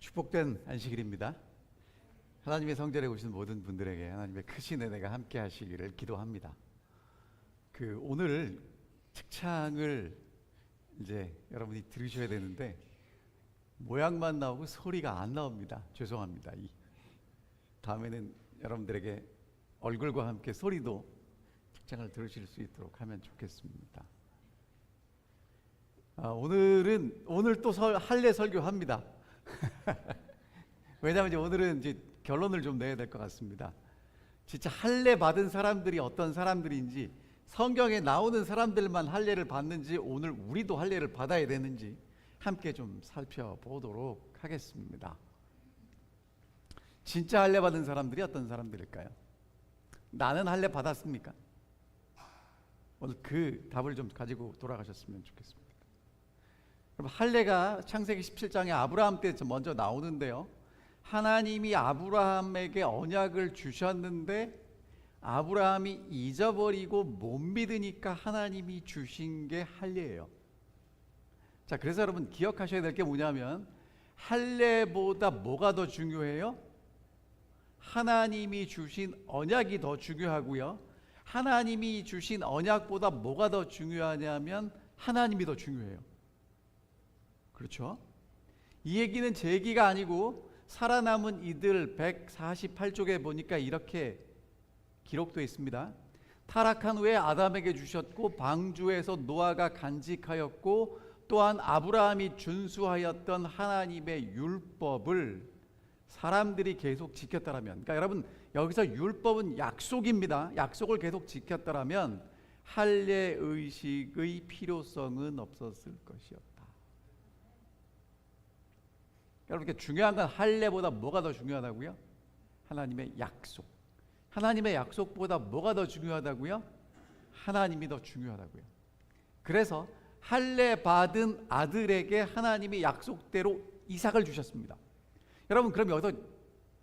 축복된 안식일입니다. 하나님의 성전에 오신 모든 분들에게 하나님의 크신 은혜가 함께 하시기를 기도합니다. 오늘 측창을 이제 여러분이 들으셔야 되는데 모양만 나오고 소리가 안 나옵니다. 죄송합니다. 다음에는 여러분들에게 얼굴과 함께 소리도 측창을 들으실 수 있도록 하면 좋겠습니다. 오늘 또 할례 설교합니다. 왜냐하면 이제 오늘은 이제 결론을 좀 내야 될 것 같습니다. 진짜 할례 받은 사람들이 어떤 사람들인지, 성경에 나오는 사람들만 할례를 받는지, 오늘 우리도 할례를 받아야 되는지 함께 좀 살펴보도록 하겠습니다. 진짜 할례 받은 사람들이 어떤 사람들일까요? 나는 할례 받았습니까? 오늘 그 답을 좀 가지고 돌아가셨으면 좋겠습니다. 그럼 할례가 창세기 17장에 아브라함 때 먼저 나오는데요, 하나님이 아브라함에게 언약을 주셨는데 아브라함이 잊어버리고 못 믿으니까 하나님이 주신 게 할례예요. 자, 그래서 여러분 기억하셔야 될 게 뭐냐면, 할례보다 뭐가 더 중요해요? 하나님이 주신 언약이 더 중요하고요, 하나님이 주신 언약보다 뭐가 더 중요하냐면 하나님이 더 중요해요. 그렇죠? 이 얘기는 제 얘기가 아니고 살아남은 이들 148쪽에 보니까 이렇게 기록되어 있습니다. 타락한 후에 아담에게 주셨고 방주에서 노아가 간직하였고 또한 아브라함이 준수하였던 하나님의 율법을 사람들이 계속 지켰다라면, 그러니까 여러분 여기서 율법은 약속입니다. 약속을 계속 지켰다라면 할례 의식의 필요성은 없었을 것이었다. 여러분께 중요한 건 할례보다 뭐가 더 중요하다고요? 하나님의 약속. 하나님의 약속보다 뭐가 더 중요하다고요? 하나님이 더 중요하다고요. 그래서 할례 받은 아들에게 하나님이 약속대로 이삭을 주셨습니다. 여러분 그럼 여기서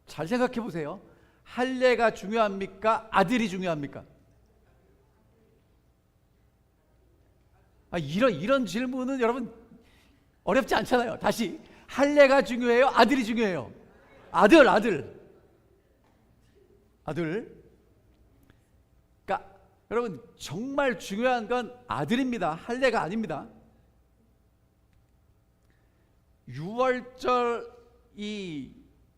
잘 생각해 보세요. 할례가 중요합니까? 아들이 중요합니까? 이런 질문은 여러분 어렵지 않잖아요. 다시, 할례가 중요해요? 아들이 중요해요? 아들. 그러니까 여러분 정말 중요한 건 아들입니다. 할례가 아닙니다. 유월절 이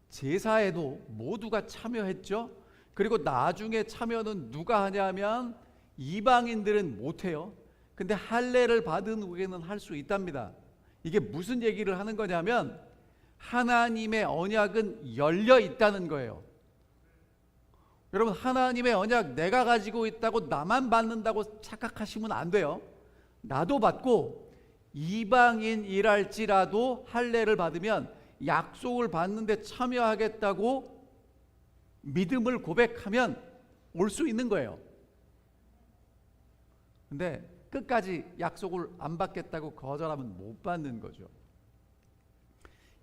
제사에도 모두가 참여했죠. 그리고 나중에 참여는 누가 하냐면 이방인들은 못해요. 근데 할례를 받은 후에는 할 수 있답니다. 이게 무슨 얘기를 하는 거냐면 하나님의 언약은 열려 있다는 거예요. 여러분 하나님의 언약 내가 가지고 있다고 나만 받는다고 착각하시면 안 돼요. 나도 받고 이방인이랄지라도 할례를 받으면 약속을 받는데 참여하겠다고 믿음을 고백하면 올 수 있는 거예요. 근데 끝까지 약속을 안 받겠다고 거절하면 못 받는 거죠.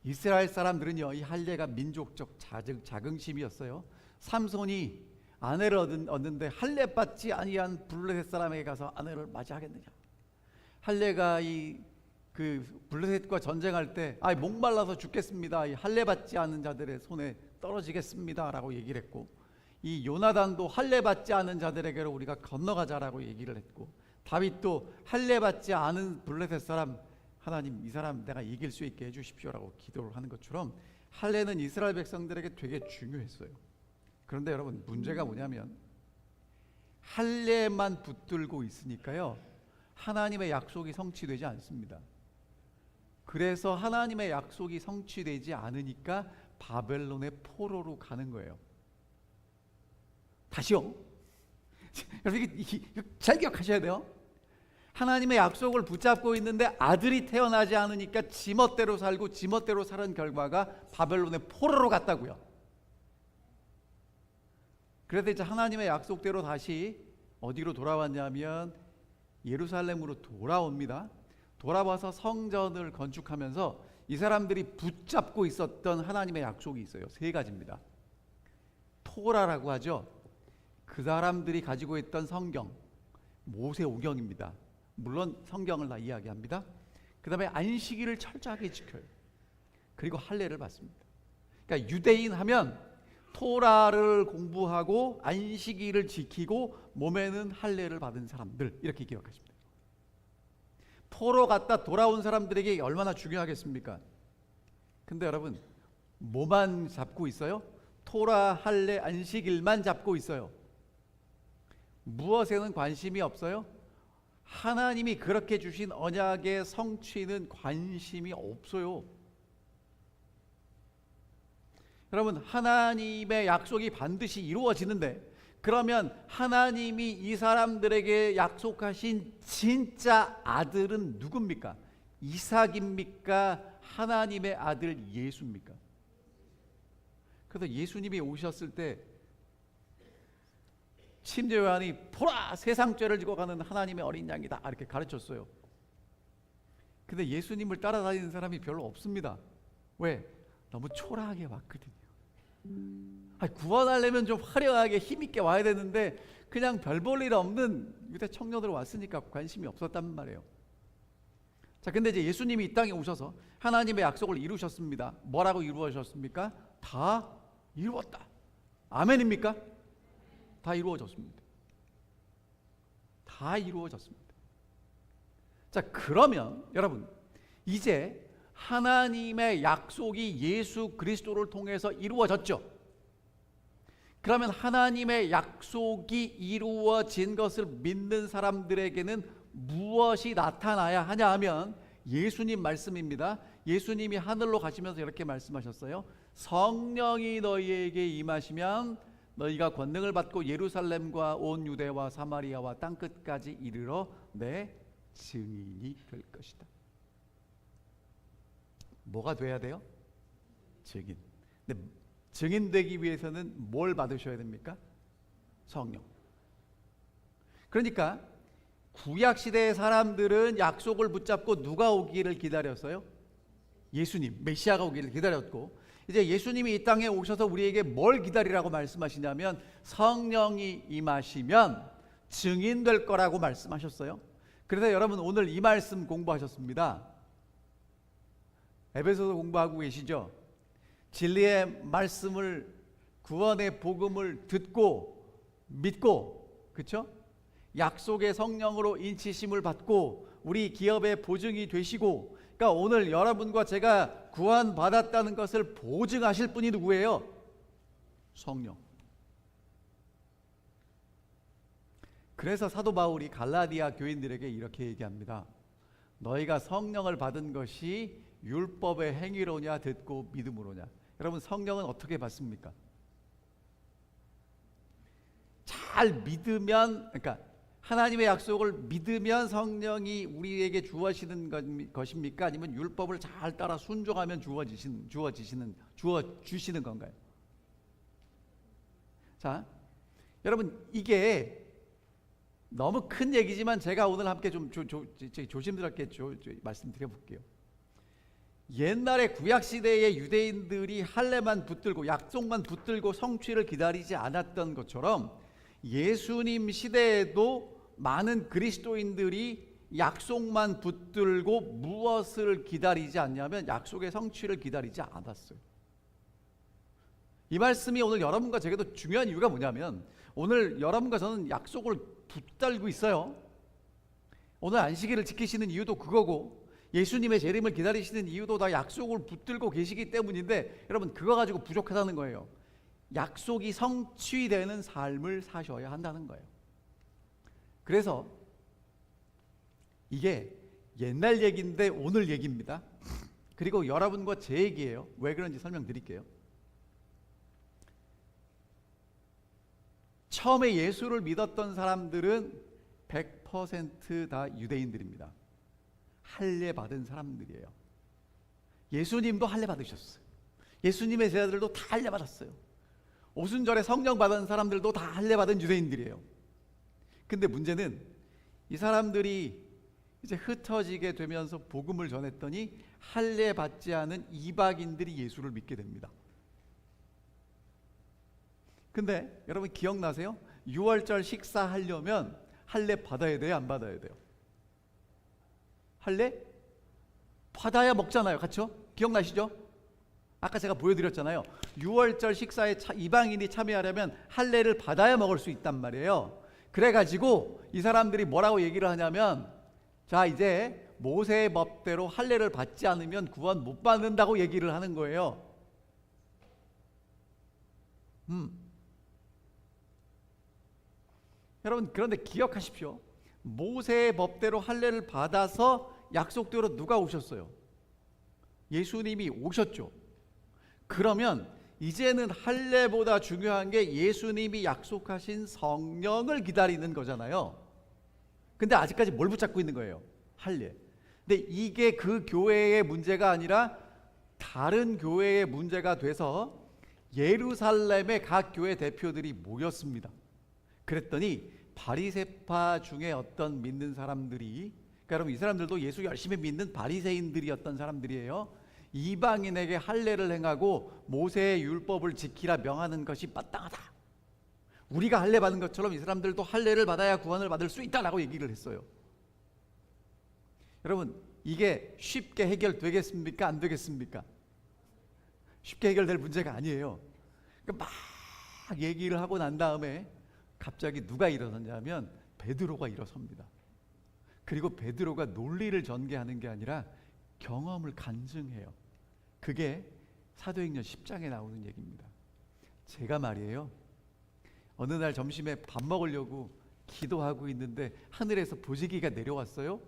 이스라엘 사람들은요, 이 할례가 민족적 자긍심이었어요. 삼손이 아내를 얻는데 할례 받지 아니한 블레셋 사람에게 가서 아내를 맞이하겠느냐. 할례가 블레셋과 전쟁할 때 목말라서 죽겠습니다, 이 할례 받지 않은 자들의 손에 떨어지겠습니다라고 얘기를 했고, 이 요나단도 할례 받지 않은 자들에게로 우리가 건너가자라고 얘기를 했고, 다윗도 할례 받지 않은 블레셋 사람, 하나님 이 사람 내가 이길 수 있게 해주십시오라고 기도를 하는 것처럼 할례는 이스라엘 백성들에게 되게 중요했어요. 그런데 여러분 문제가 뭐냐면 할례만 붙들고 있으니까요, 하나님의 약속이 성취되지 않습니다. 그래서 하나님의 약속이 성취되지 않으니까 바벨론의 포로로 가는 거예요. 다시요. 여러분 이게 잘 기억하셔야 돼요. 하나님의 약속을 붙잡고 있는데 아들이 태어나지 않으니까 지멋대로 살고 지멋대로 사는 결과가 바벨론의 포로로 갔다고요. 그래서 이제 하나님의 약속대로 다시 어디로 돌아왔냐면 예루살렘으로 돌아옵니다. 돌아와서 성전을 건축하면서 이 사람들이 붙잡고 있었던 하나님의 약속이 있어요. 3가지입니다. 토라라고 하죠. 그 사람들이 가지고 있던 성경, 모세오경입니다. 물론 성경을 다 이야기합니다. 그 다음에 안식일을 철저하게 지켜요. 그리고 할례를 받습니다. 그러니까 유대인 하면 토라를 공부하고 안식일을 지키고 몸에는 할례를 받은 사람들, 이렇게 기억하시면 돼요. 포로 갔다 돌아온 사람들에게 얼마나 중요하겠습니까? 근데 여러분, 뭐만 잡고 있어요? 토라, 할례, 안식일만 잡고 있어요. 무엇에는 관심이 없어요? 하나님이 그렇게 주신 언약의 성취는 관심이 없어요. 여러분, 하나님의 약속이 반드시 이루어지는데, 그러면 하나님이 이 사람들에게 약속하신 진짜 아들은 누굽니까? 이삭입니까? 하나님의 아들 예수입니까? 그래서 예수님이 오셨을 때 침례 요한이 보라, 세상 죄를 지고 가는 하나님의 어린 양이다, 이렇게 가르쳤어요. 근데 예수님을 따라다니는 사람이 별로 없습니다. 왜? 너무 초라하게 왔거든요. 구원하려면 좀 화려하게 힘있게 와야 되는데 그냥 별 볼 일 없는 유대 청년으로 왔으니까 관심이 없었단 말이에요. 자, 근데 이제 예수님이 이 땅에 오셔서 하나님의 약속을 이루셨습니다. 뭐라고 이루어졌습니까? 다 이루었다. 아멘입니까? 다 이루어졌습니다. 다 이루어졌습니다. 자, 그러면 여러분, 이제 하나님의 약속이 예수 그리스도를 통해서 이루어졌죠. 그러면 하나님의 약속이 이루어진 것을 믿는 사람들에게는 무엇이 나타나야 하냐 하면 예수님 말씀입니다. 예수님이 하늘로 가시면서 이렇게 말씀하셨어요. 성령이 너희에게 임하시면 너희가 권능을 받고 예루살렘과 온 유대와 사마리아와 땅끝까지 이르러 내 증인이 될 것이다. 뭐가 돼야 돼요? 증인. 근데 증인 되기 위해서는 뭘 받으셔야 됩니까? 성령. 그러니까 구약 시대의 사람들은 약속을 붙잡고 누가 오기를 기다렸어요? 예수님, 메시아가 오기를 기다렸고, 이제 예수님이 이 땅에 오셔서 우리에게 뭘 기다리라고 말씀하시냐면 성령이 임하시면 증인 될 거라고 말씀하셨어요. 그래서 여러분, 오늘 이 말씀 공부하셨습니다. 에베소서 공부하고 계시죠? 진리의 말씀을, 구원의 복음을 듣고 믿고, 그렇죠? 약속의 성령으로 인치심을 받고 우리 기업의 보증이 되시고, 그러니까 오늘 여러분과 제가 구원 받았다는 것을 보증하실 분이 누구예요? 성령. 그래서 사도 바울이 갈라디아 교인들에게 이렇게 얘기합니다. 너희가 성령을 받은 것이 율법의 행위로냐 듣고 믿음으로냐. 여러분, 성령은 어떻게 받습니까? 잘 믿으면, 그러니까 하나님의 약속을 믿으면 성령이 우리에게 주어지는 것입니까? 아니면 율법을 잘 따라 순종하면 주어주시는 건가요? 자, 여러분, 이게 너무 큰 얘기지만 제가 오늘 함께 좀 조심스럽게 말씀드려 볼게요. 옛날에 구약시대의 유대인들이 할례만 붙들고 약속만 붙들고 성취를 기다리지 않았던 것처럼 예수님 시대에도 많은 그리스도인들이 약속만 붙들고 무엇을 기다리지 않냐면 약속의 성취를 기다리지 않았어요. 이 말씀이 오늘 여러분과 제게도 중요한 이유가 뭐냐면, 오늘 여러분과 저는 약속을 붙들고 있어요. 오늘 안식일을 지키시는 이유도 그거고, 예수님의 재림을 기다리시는 이유도 다 약속을 붙들고 계시기 때문인데, 여러분, 그거 가지고 부족하다는 거예요. 약속이 성취되는 삶을 사셔야 한다는 거예요. 그래서 이게 옛날 얘기인데 오늘 얘기입니다. 그리고 여러분과 제 얘기예요. 왜 그런지 설명드릴게요. 처음에 예수를 믿었던 사람들은 100% 다 유대인들입니다. 할례 받은 사람들이에요. 예수님도 할례 받으셨어요. 예수님의 제자들도 다 할례 받았어요. 오순절에 성령 받은 사람들도 다 할례 받은 유대인들이에요. 근데 문제는 이 사람들이 이제 흩어지게 되면서 복음을 전했더니 할례 받지 않은 이방인들이 예수를 믿게 됩니다. 근데 여러분 기억나세요? 6월절 식사하려면 할례 받아야 돼요, 안 받아야 돼요? 할례 받아야 먹잖아요, 그렇죠? 기억나시죠? 아까 제가 보여드렸잖아요. 유월절 식사에 이방인이 참여하려면 할례를 받아야 먹을 수 있단 말이에요. 그래가지고 이 사람들이 뭐라고 얘기를 하냐면, 자, 이제 모세의 법대로 할례를 받지 않으면 구원 못 받는다고 얘기를 하는 거예요. 여러분, 그런데 기억하십시오. 모세의 법대로 할례를 받아서 약속대로 누가 오셨어요? 예수님이 오셨죠. 그러면 이제는 할례보다 중요한 게 예수님이 약속하신 성령을 기다리는 거잖아요. 근데 아직까지 뭘 붙잡고 있는 거예요? 할례. 근데 이게 그 교회의 문제가 아니라 다른 교회의 문제가 돼서 예루살렘의 각 교회 대표들이 모였습니다. 그랬더니 바리새파 중에 어떤 믿는 사람들이, 그러니까 여러분 이 사람들도 예수 열심히 믿는 바리새인들이었던 사람들이에요. 이방인에게 할례를 행하고 모세의 율법을 지키라 명하는 것이 마땅하다. 우리가 할례 받은 것처럼 이 사람들도 할례를 받아야 구원을 받을 수 있다라고 얘기를 했어요. 여러분, 이게 쉽게 해결되겠습니까? 안 되겠습니까? 쉽게 해결될 문제가 아니에요. 그러니까 막 얘기를 하고 난 다음에 갑자기 누가 일어섰냐면 베드로가 일어섭니다. 그리고 베드로가 논리를 전개하는 게 아니라 경험을 간증해요. 그게 사도행전 10장에 나오는 얘기입니다. 제가 말이에요, 어느 날 점심에 밥 먹으려고 기도하고 있는데 하늘에서 보지기가 내려왔어요.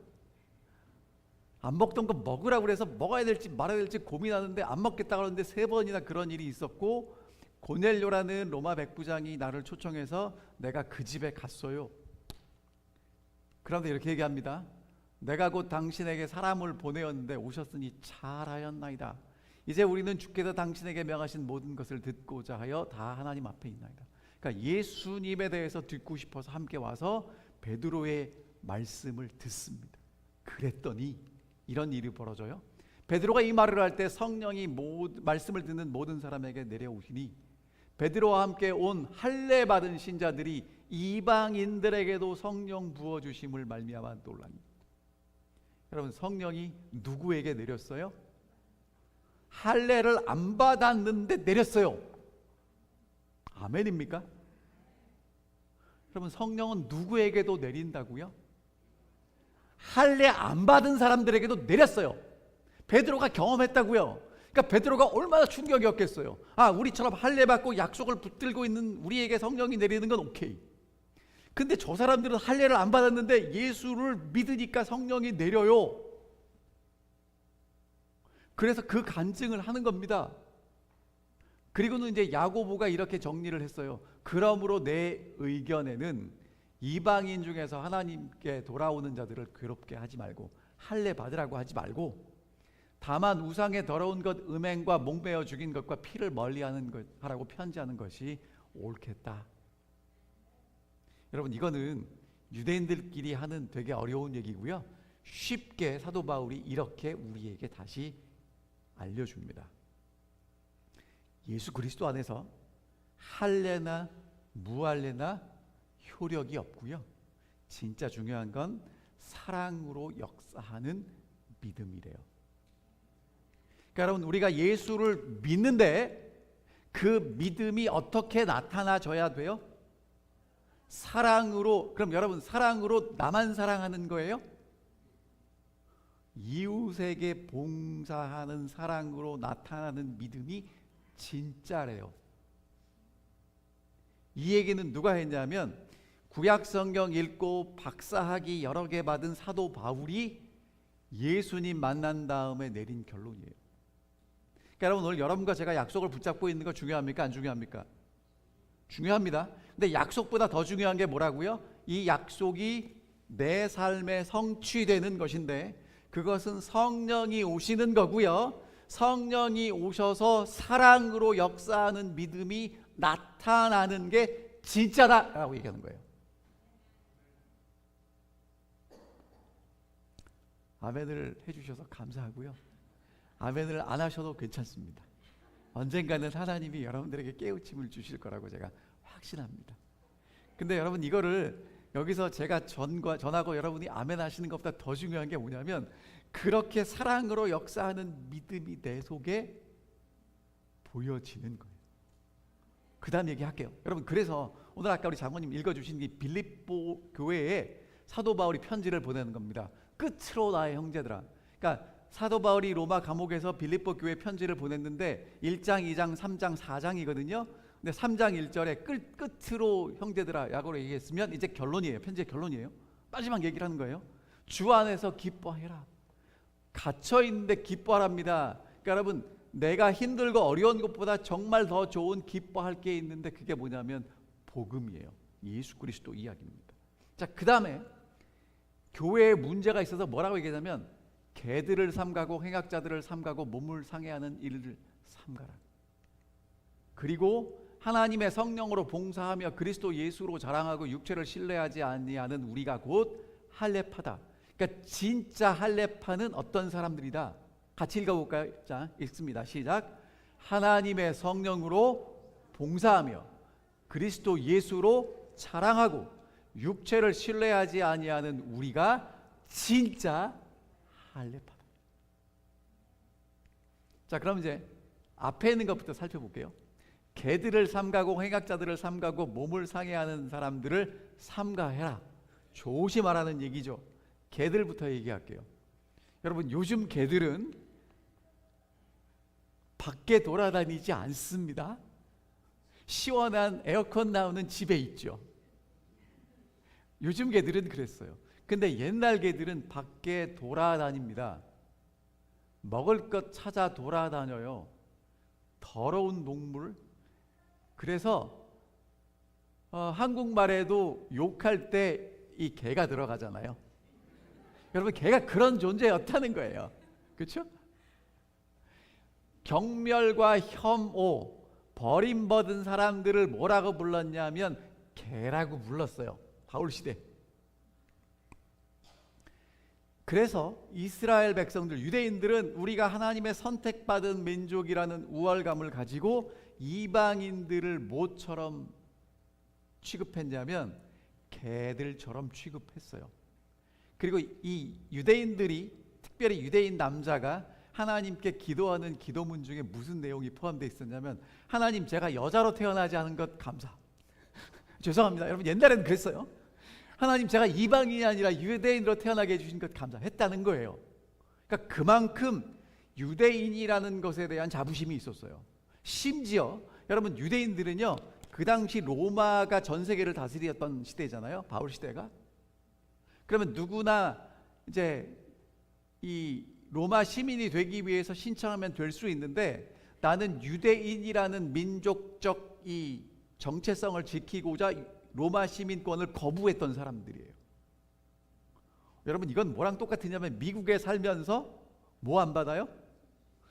안 먹던 거 먹으라고 그래서 먹어야 될지 말아야 될지 고민하는데 안 먹겠다 그러는데 3번이나 그런 일이 있었고, 고넬료라는 로마 백부장이 나를 초청해서 내가 그 집에 갔어요. 그런데 이렇게 얘기합니다. 내가 곧 당신에게 사람을 보내었는데 오셨으니 잘하였나이다. 이제 우리는 주께서 당신에게 명하신 모든 것을 듣고자 하여 다 하나님 앞에 있나이다. 그러니까 예수님에 대해서 듣고 싶어서 함께 와서 베드로의 말씀을 듣습니다. 그랬더니 이런 일이 벌어져요. 베드로가 이 말을 할 때 성령이 말씀을 듣는 모든 사람에게 내려오시니 베드로와 함께 온 할례 받은 신자들이 이방인들에게도 성령 부어주심을 말미암아 놀라니. 여러분, 성령이 누구에게 내렸어요? 할례를 안 받았는데 내렸어요. 아멘입니까? 여러분, 성령은 누구에게도 내린다고요? 할례 안 받은 사람들에게도 내렸어요. 베드로가 경험했다고요. 그러니까 베드로가 얼마나 충격이었겠어요. 아, 우리처럼 할례 받고 약속을 붙들고 있는 우리에게 성령이 내리는 건 오케이. 근데 저 사람들은 할례를 안 받았는데 예수를 믿으니까 성령이 내려요. 그래서 그 간증을 하는 겁니다. 그리고는 이제 야고보가 이렇게 정리를 했어요. 그러므로 내 의견에는 이방인 중에서 하나님께 돌아오는 자들을 괴롭게 하지 말고 할례 받으라고 하지 말고, 다만 우상의 더러운 것 음행과 목매어 죽인 것과 피를 멀리하는 것 하라고 편지하는 것이 옳겠다. 여러분, 이거는 유대인들끼리 하는 되게 어려운 얘기고요. 쉽게 사도 바울이 이렇게 우리에게 다시 알려줍니다. 예수 그리스도 안에서 할례나 무할례나 효력이 없고요. 진짜 중요한 건 사랑으로 역사하는 믿음이래요. 그러니까 여러분, 우리가 예수를 믿는데 그 믿음이 어떻게 나타나져야 돼요? 사랑으로. 그럼 여러분, 사랑으로 나만 사랑하는 거예요? 이웃에게 봉사하는 사랑으로 나타나는 믿음이 진짜래요. 이 얘기는 누가 했냐면 구약 성경 읽고 박사학위 여러 개 받은 사도 바울이 예수님 만난 다음에 내린 결론이에요. 그러니까 여러분, 오늘 여러분과 제가 약속을 붙잡고 있는 거 중요합니까? 안 중요합니까? 중요합니다. 근데 약속보다 더 중요한 게 뭐라고요? 이 약속이 내 삶에 성취되는 것인데 그것은 성령이 오시는 거고요. 성령이 오셔서 사랑으로 역사하는 믿음이 나타나는 게 진짜다라고 얘기하는 거예요. 아멘을 해주셔서 감사하고요. 아멘을 안 하셔도 괜찮습니다. 언젠가는 하나님이 여러분들에게 깨우침을 주실 거라고 제가 확신합니다. 근데 여러분, 이거를 여기서 제가 전하고 여러분이 아멘 하시는 것보다 더 중요한 게 뭐냐면, 그렇게 사랑으로 역사하는 믿음이 내 속에 보여지는 거예요. 그 다음 얘기할게요. 여러분, 그래서 오늘 아까 우리 장모님 읽어주신 이 빌립보 교회에 사도 바울이 편지를 보내는 겁니다. 끝으로 나의 형제들아. 그러니까 사도 바울이 로마 감옥에서 빌립보 교회 편지를 보냈는데 1장, 2장, 3장, 4장이거든요. 근데 3장 1절에 끝으로 형제들아 라고 얘기했으면 이제 결론이에요. 편지의 결론이에요. 마지막 얘기를 하는 거예요. 주 안에서 기뻐해라. 갇혀 있는데 기뻐하랍니다. 그러니까 여러분, 내가 힘들고 어려운 것보다 정말 더 좋은 기뻐할 게 있는데 그게 뭐냐면 복음이에요. 예수 그리스도 이야기입니다. 자, 그 다음에 교회에 문제가 있어서 뭐라고 얘기하냐면 개들을 삼가고 행악자들을 삼가고 몸을 상해하는 일을 삼가라. 그리고 하나님의 성령으로 봉사하며 그리스도 예수로 자랑하고 육체를 신뢰하지 아니하는 우리가 곧 할례파다. 그러니까 진짜 할례파는 어떤 사람들이다. 같이 읽어볼까요? 자, 읽습니다. 시작. 하나님의 성령으로 봉사하며 그리스도 예수로 자랑하고 육체를 신뢰하지 아니하는 우리가 진짜 할례파다. 자, 그럼 이제 앞에 있는 것부터 살펴볼게요. 개들을 삼가고 행악자들을 삼가고 몸을 상해하는 사람들을 삼가해라. 조심하라는 얘기죠. 개들부터 얘기할게요. 여러분, 요즘 개들은 밖에 돌아다니지 않습니다. 시원한 에어컨 나오는 집에 있죠. 요즘 개들은 그랬어요. 근데 옛날 개들은 밖에 돌아다닙니다. 먹을 것 찾아 돌아다녀요. 더러운 동물. 그래서 한국말에도 욕할 때 이 개가 들어가잖아요. 여러분, 개가 그런 존재였다는 거예요. 그렇죠? 경멸과 혐오, 버림받은 사람들을 뭐라고 불렀냐면 개라고 불렀어요. 바울 시대. 그래서 이스라엘 백성들, 유대인들은 우리가 하나님의 선택받은 민족이라는 우월감을 가지고 이방인들을 뭐처럼 취급했냐면 개들처럼 취급했어요. 그리고 이 유대인들이, 특별히 유대인 남자가 하나님께 기도하는 기도문 중에 무슨 내용이 포함되어 있었냐면 하나님, 제가 여자로 태어나지 않은 것 감사. 죄송합니다. 여러분, 옛날에는 그랬어요. 하나님, 제가 이방인이 아니라 유대인으로 태어나게 해주신 것 감사했다는 거예요. 그러니까 그만큼 유대인이라는 것에 대한 자부심이 있었어요. 심지어 여러분, 유대인들은요, 그 당시 로마가 전 세계를 다스렸던 시대잖아요. 바울 시대가. 그러면 누구나 이제 이 로마 시민이 되기 위해서 신청하면 될 수 있는데 나는 유대인이라는 민족적 이 정체성을 지키고자 로마 시민권을 거부했던 사람들이에요. 여러분, 이건 뭐랑 똑같으냐면 미국에 살면서 뭐 안 받아요?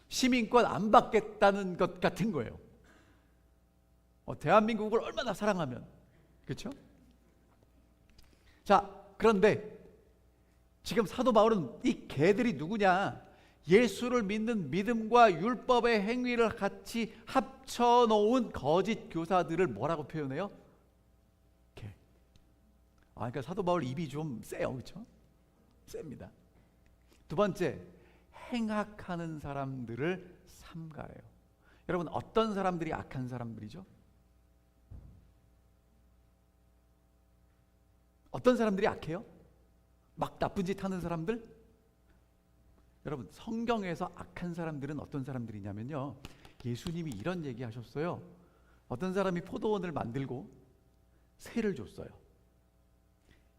시민권 안 받겠다는 것 같은 거예요. 대한민국을 얼마나 사랑하면, 그렇죠? 자, 그런데 지금 사도 바울은 이 개들이 누구냐? 예수를 믿는 믿음과 율법의 행위를 같이 합쳐놓은 거짓 교사들을 뭐라고 표현해요? 개. 그러니까 사도 바울 입이 좀 세요, 그렇죠? 셉니다. 두 번째, 행악하는 사람들을 삼가해요. 여러분, 어떤 사람들이 악한 사람들이죠? 어떤 사람들이 악해요? 막 나쁜 짓 하는 사람들? 여러분, 성경에서 악한 사람들은 어떤 사람들이냐면요, 예수님이 이런 얘기 하셨어요. 어떤 사람이 포도원을 만들고 새를 줬어요.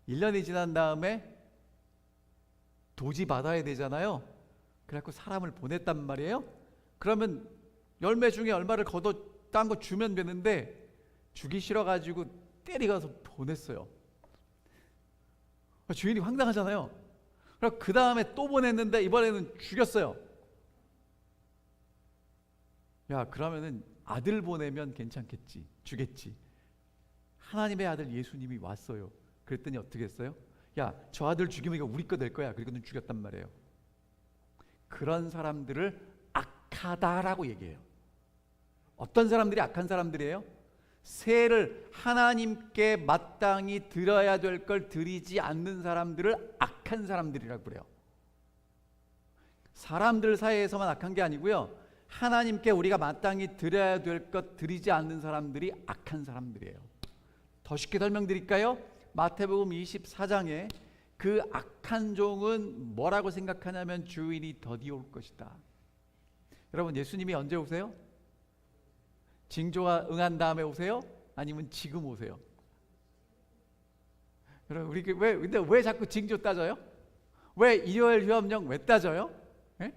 1년이 지난 다음에 도지 받아야 되잖아요. 그래갖고 사람을 보냈단 말이에요. 그러면 열매 중에 얼마를 걷어 딴 거 주면 되는데 주기 싫어가지고 때리가서 보냈어요. 주인이 황당하잖아요. 그 다음에 또 보냈는데 이번에는 죽였어요. 야, 그러면은 아들 보내면 괜찮겠지, 주겠지. 하나님의 아들 예수님이 왔어요. 그랬더니 어떻게 했어요? 야, 저 아들 죽이면 이거 우리 거 될 거야. 그리고는 죽였단 말이에요. 그런 사람들을 악하다라고 얘기해요. 어떤 사람들이 악한 사람들이에요? 세를 하나님께 마땅히 드려야 될 걸 드리지 않는 사람들을 악한 사람들이라고 그래요. 사람들 사이에서만 악한 게 아니고요, 하나님께 우리가 마땅히 드려야 될 것 드리지 않는 사람들이 악한 사람들이에요. 더 쉽게 설명드릴까요? 마태복음 24장에 그 악한 종은 뭐라고 생각하냐면 주인이 더디 올 것이다. 여러분, 예수님이 언제 오세요? 징조가 응한 다음에 오세요? 아니면 지금 오세요? 여러분, 우리 근데 왜 자꾸 징조 따져요? 왜 일요일 휴업령 왜 따져요? 예?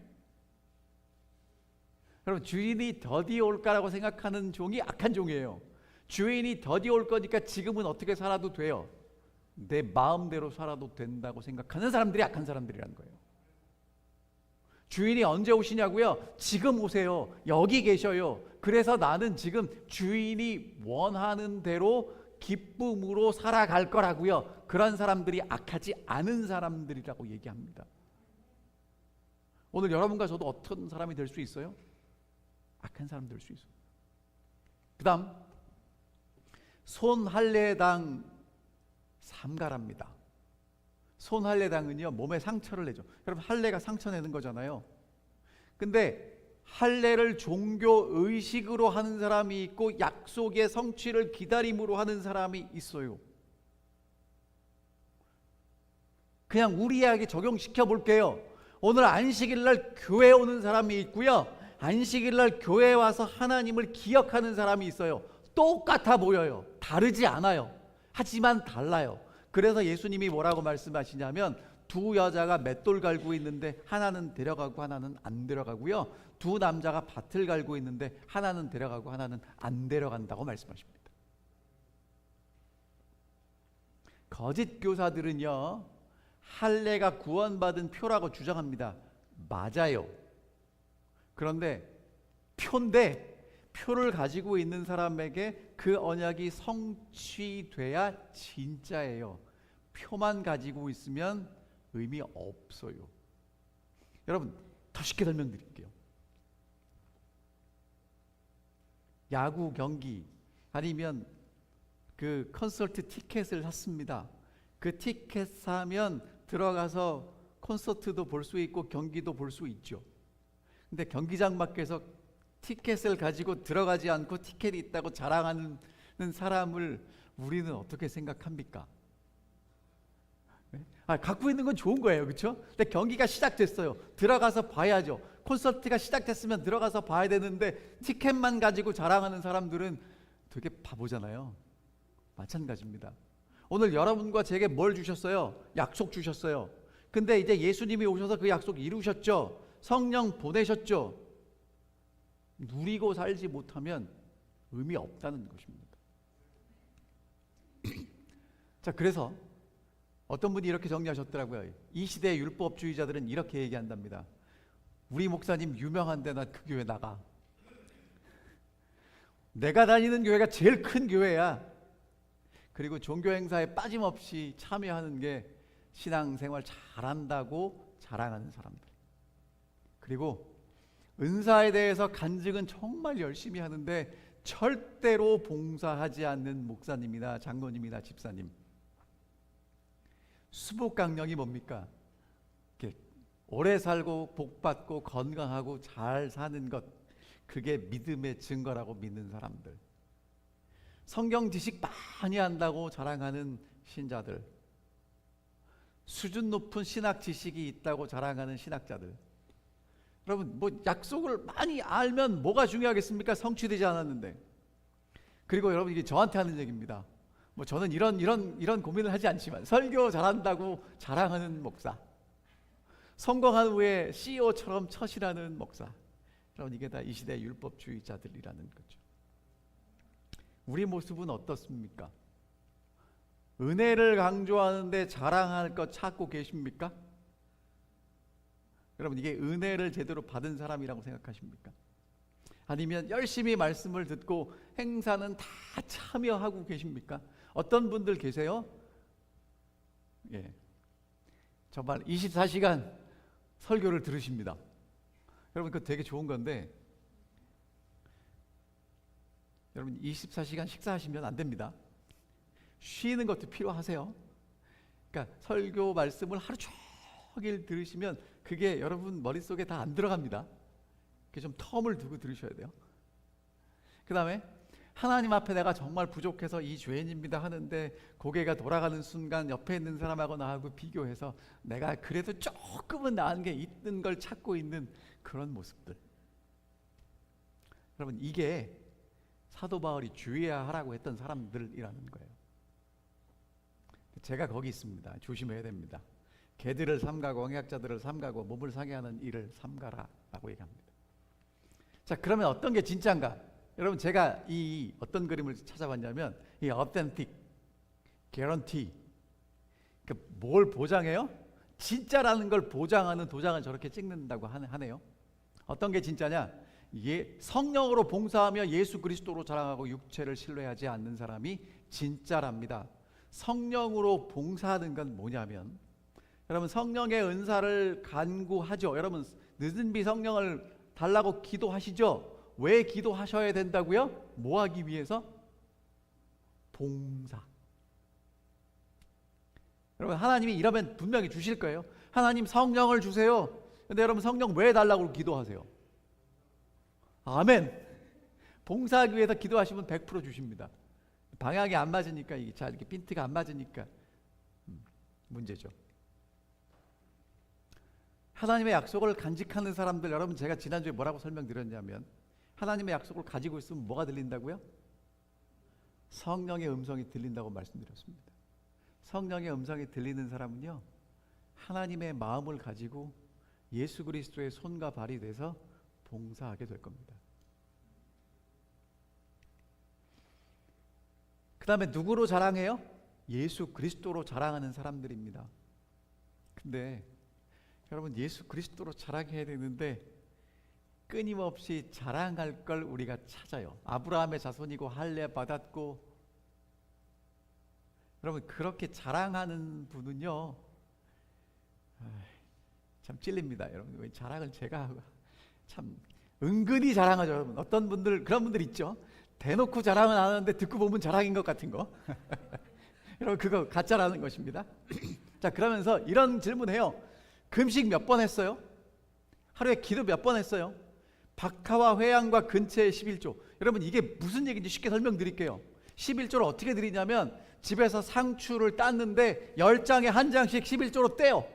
여러분, 주인이 더디 올까라고 생각하는 종이 악한 종이에요. 주인이 더디 올 거니까 지금은 어떻게 살아도 돼요. 내 마음대로 살아도 된다고 생각하는 사람들이 악한 사람들이라는 거예요. 주인이 언제 오시냐고요? 지금 오세요. 여기 계셔요. 그래서 나는 지금 주인이 원하는 대로 기쁨으로 살아갈 거라고요. 그런 사람들이 악하지 않은 사람들이라고 얘기합니다. 오늘 여러분과 저도 어떤 사람이 될 수 있어요? 악한 사람 될 수 있어요. 그 다음 손할례당 삼가랍니다. 손할례당은요, 몸에 상처를 내죠. 여러분, 할례가 상처 내는 거잖아요. 근데 할례를 종교 의식으로 하는 사람이 있고 약속의 성취를 기다림으로 하는 사람이 있어요. 그냥 우리에게 적용시켜 볼게요. 오늘 안식일 날 교회 오는 사람이 있고요, 안식일 날 교회에 와서 하나님을 기억하는 사람이 있어요. 똑같아 보여요. 다르지 않아요. 하지만 달라요. 그래서 예수님이 뭐라고 말씀하시냐면 두 여자가 맷돌 갈고 있는데 하나는 데려가고 하나는 안 데려가고요, 두 남자가 밭을 갈고 있는데 하나는 데려가고 하나는 안 데려간다고 말씀하십니다. 거짓 교사들은요, 할례가 구원받은 표라고 주장합니다. 맞아요. 그런데 표인데 표를 가지고 있는 사람에게 그 언약이 성취돼야 진짜예요. 표만 가지고 있으면 의미 없어요. 여러분, 더 쉽게 설명드릴게요. 야구 경기 아니면 그 콘서트 티켓을 샀습니다. 그 티켓 사면 들어가서 콘서트도 볼 수 있고 경기도 볼 수 있죠. 근데 경기장 밖에서 티켓을 가지고 들어가지 않고 티켓이 있다고 자랑하는 사람을 우리는 어떻게 생각합니까? 갖고 있는 건 좋은 거예요, 그렇죠? 근데 경기가 시작됐어요. 들어가서 봐야죠. 콘서트가 시작됐으면 들어가서 봐야 되는데 티켓만 가지고 자랑하는 사람들은 되게 바보잖아요. 마찬가지입니다. 오늘 여러분과 제게 뭘 주셨어요? 약속 주셨어요. 근데 이제 예수님이 오셔서 그 약속 이루셨죠. 성령 보내셨죠. 누리고 살지 못하면 의미 없다는 것입니다. 자, 그래서 어떤 분이 이렇게 정리하셨더라고요. 이 시대의 율법주의자들은 이렇게 얘기한답니다. 우리 목사님 유명한데 나 그 교회 나가. 내가 다니는 교회가 제일 큰 교회야. 그리고 종교 행사에 빠짐없이 참여하는 게 신앙생활 잘한다고 자랑하는 사람들. 그리고 은사에 대해서 간증은 정말 열심히 하는데 절대로 봉사하지 않는 목사님이나 장로님이나 집사님. 수복강령이 뭡니까? 이렇게 오래 살고 복받고 건강하고 잘 사는 것, 그게 믿음의 증거라고 믿는 사람들. 성경 지식 많이 한다고 자랑하는 신자들. 수준 높은 신학 지식이 있다고 자랑하는 신학자들. 여러분, 뭐 약속을 많이 알면 뭐가 중요하겠습니까? 성취되지 않았는데. 그리고 여러분, 이게 저한테 하는 얘기입니다. 뭐 저는 이런 고민을 하지 않지만 설교 잘한다고 자랑하는 목사, 성공한 후에 CEO처럼 처신하는 목사. 여러분, 이게 다 이 시대 율법주의자들이라는 거죠. 우리 모습은 어떻습니까? 은혜를 강조하는데 자랑할 것 찾고 계십니까? 여러분, 이게 은혜를 제대로 받은 사람이라고 생각하십니까? 아니면 열심히 말씀을 듣고 행사는 다 참여하고 계십니까? 어떤 분들 계세요? 예, 정말 24시간 설교를 들으십니다. 여러분, 그거 되게 좋은 건데 여러분 24시간 식사하시면 안 됩니다. 쉬는 것도 필요하세요. 그러니까 설교 말씀을 하루 종일 들으시면 그게 여러분 머릿속에 다 안 들어갑니다. 좀 텀을 두고 들으셔야 돼요. 그 다음에 하나님 앞에 내가 정말 부족해서 이 죄인입니다 하는데 고개가 돌아가는 순간 옆에 있는 사람하고 나하고 비교해서 내가 그래도 조금은 나은 게 있는 걸 찾고 있는 그런 모습들. 여러분, 이게 사도 바울이 주의해야 하라고 했던 사람들이라는 거예요. 제가 거기 있습니다. 조심해야 됩니다. 개들을 삼가고 언약자들을 삼가고 몸을 상해 하는 일을 삼가라 라고 얘기합니다. 자, 그러면 어떤 게 진짜인가? 여러분, 제가 이 어떤 그림을 찾아봤냐면 이 authentic, guarantee, 뭘 보장해요? 진짜라는 걸 보장하는 도장을 저렇게 찍는다고 하네요. 어떤 게 진짜냐? 성령으로 봉사하며 예수 그리스도로 자랑하고 육체를 신뢰하지 않는 사람이 진짜랍니다. 성령으로 봉사하는 건 뭐냐면, 여러분, 성령의 은사를 간구하죠. 여러분, 늦은 비 성령을 달라고 기도하시죠. 왜 기도하셔야 된다고요? 뭐 하기 위해서? 봉사. 여러분, 하나님이 이러면 분명히 주실 거예요. 하나님 성령을 주세요. 근데 여러분, 성령 왜 달라고 기도하세요? 아멘. 봉사하기 위해서 기도하시면 100% 주십니다. 방향이 안 맞으니까, 이게 잘 이렇게 핀트가 안 맞으니까 문제죠. 하나님의 약속을 간직하는 사람들, 여러분, 제가 지난주에 뭐라고 설명드렸냐면, 하나님의 약속을 가지고 있으면 뭐가 들린다고요? 성령의 음성이 들린다고 말씀드렸습니다. 성령의 음성이 들리는 사람은요, 하나님의 마음을 가지고 예수 그리스도의 손과 발이 돼서 봉사하게 될 겁니다. 그 다음에 누구로 자랑해요? 예수 그리스도로 자랑하는 사람들입니다. 근데 여러분, 예수 그리스도로 자랑해야 되는데 끊임없이 자랑할 걸 우리가 찾아요. 아브라함의 자손이고 할례 받았고, 여러분, 그렇게 자랑하는 분은요, 참 찔립니다. 여러분, 왜 자랑을 제가 참 은근히 자랑하죠. 여러분, 어떤 분들, 그런 분들 있죠. 대놓고 자랑은 안 하는데 듣고 보면 자랑인 것 같은 거. 여러분, 그거 가짜라는 것입니다. 자, 그러면서 이런 질문해요. 금식 몇 번 했어요? 하루에 기도 몇 번 했어요? 박하와 회양과 근처의 11조. 여러분, 이게 무슨 얘기인지 쉽게 설명드릴게요. 11조를 어떻게 드리냐면, 집에서 상추를 땄는데 10장에 한 장씩 11조로 떼요.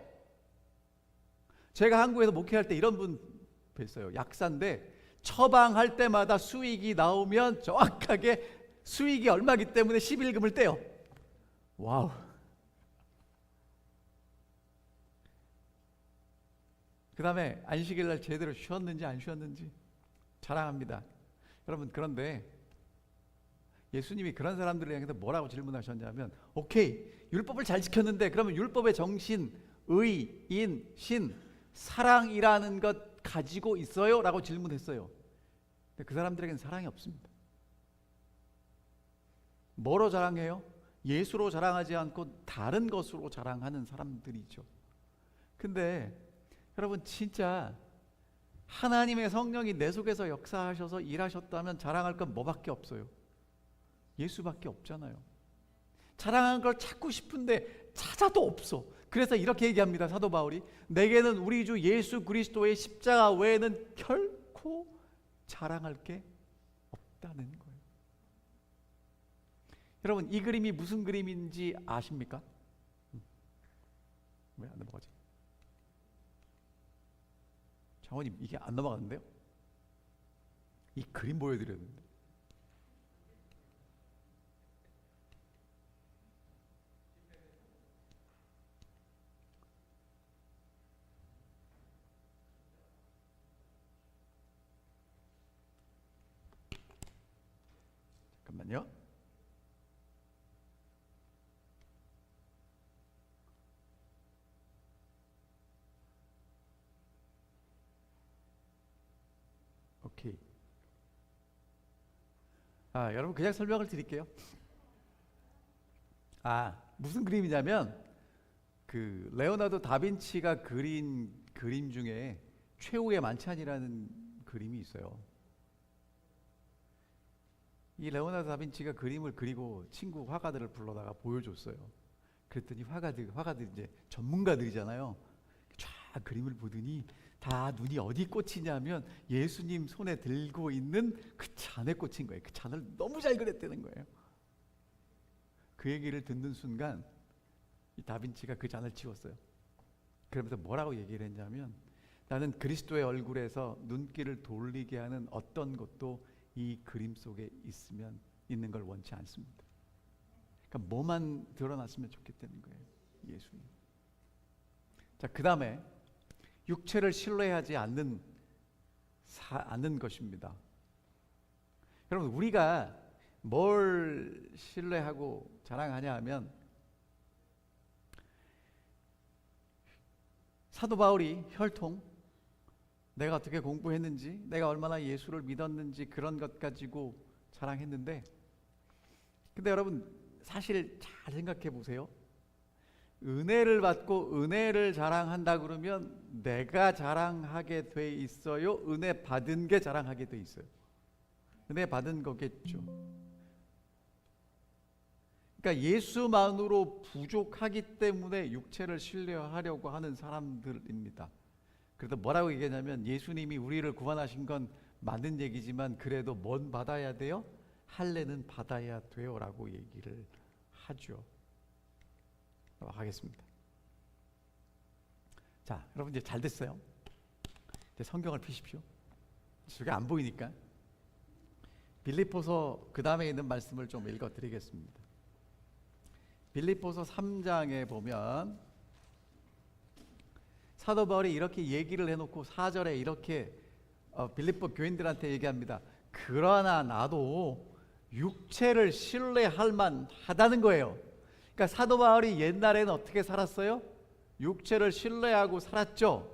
제가 한국에서 목회할 때 이런 분 뵀어요. 약사인데 처방할 때마다 수익이 나오면 정확하게 수익이 얼마기 때문에 11금을 떼요. 와우. 그 다음에 안식일 날 제대로 쉬었는지 안 쉬었는지 자랑합니다. 여러분, 그런데 예수님이 그런 사람들을 향해서 뭐라고 질문하셨냐면, 오케이, 율법을 잘 지켰는데 그러면 율법의 정신, 의, 인, 신, 사랑이라는 것 가지고 있어요? 라고 질문했어요. 근데 그 사람들에게는 사랑이 없습니다. 뭐로 자랑해요? 예수로 자랑하지 않고 다른 것으로 자랑하는 사람들이죠. 근데 여러분, 진짜 하나님의 성령이 내 속에서 역사하셔서 일하셨다면 자랑할 건 뭐밖에 없어요? 예수밖에 없잖아요. 자랑한 걸 찾고 싶은데 찾아도 없어. 그래서 이렇게 얘기합니다. 사도 바울이, 내게는 우리 주 예수 그리스도의 십자가 외에는 결코 자랑할 게 없다는 거예요. 여러분, 이 그림이 무슨 그림인지 아십니까? 왜 안 넘어가지? 장원님, 이게 안 넘어가는데요? 이 그림 보여드렸는데. 잠깐만요. 오케이. 여러분, 그냥 설명을 드릴게요. 무슨 그림이냐면, 그 레오나르도 다빈치가 그린 그림 중에 최후의 만찬이라는 그림이 있어요. 이 레오나르도 다빈치가 그림을 그리고 친구 화가들을 불러다가 보여줬어요. 그랬더니 화가들 이제 전문가들이잖아요. 쫙 그림을 보더니 다 눈이 어디 꽂히냐면 예수님 손에 들고 있는 그 잔에 꽂힌 거예요. 그 잔을 너무 잘 그렸다는 거예요. 그 얘기를 듣는 순간 이 다빈치가 그 잔을 치웠어요. 그러면서 뭐라고 얘기를 했냐면, 나는 그리스도의 얼굴에서 눈길을 돌리게 하는 어떤 것도 이 그림 속에 있는 걸 원치 않습니다. 그러니까 뭐만 드러났으면 좋겠다는 거예요. 예수님. 자, 그 다음에 육체를 신뢰하지 않는 것입니다. 여러분, 우리가 뭘 신뢰하고 자랑하냐 하면, 사도 바울이 혈통, 내가 어떻게 공부했는지, 내가 얼마나 예수를 믿었는지 그런 것 가지고 자랑했는데, 근데 여러분 사실 잘 생각해 보세요. 은혜를 받고 은혜를 자랑한다 그러면 내가 자랑하게 돼 있어요? 은혜 받은 게 자랑하게 돼 있어요? 은혜 받은 거겠죠. 그러니까 예수만으로 부족하기 때문에 육체를 신뢰하려고 하는 사람들입니다. 그래서 뭐라고 얘기하냐면, 예수님이 우리를 구원하신 건 맞는 얘기지만 그래도 뭔 받아야 돼요? 할례는 받아야 돼요 라고 얘기를 하죠. 하겠습니다. 자, 여러분 이제 잘 됐어요. 이제 성경을 펴십시오. 저게 안 보이니까. 빌립보서 그 다음에 있는 말씀을 좀 읽어드리겠습니다. 빌립보서 3장에 보면 사도 바울이 이렇게 얘기를 해놓고 4절에 이렇게 빌립보 교인들한테 얘기합니다. 그러나 나도 육체를 신뢰할 만하다는 거예요. 그러니까 사도 바울이 옛날에는 어떻게 살았어요? 육체를 신뢰하고 살았죠.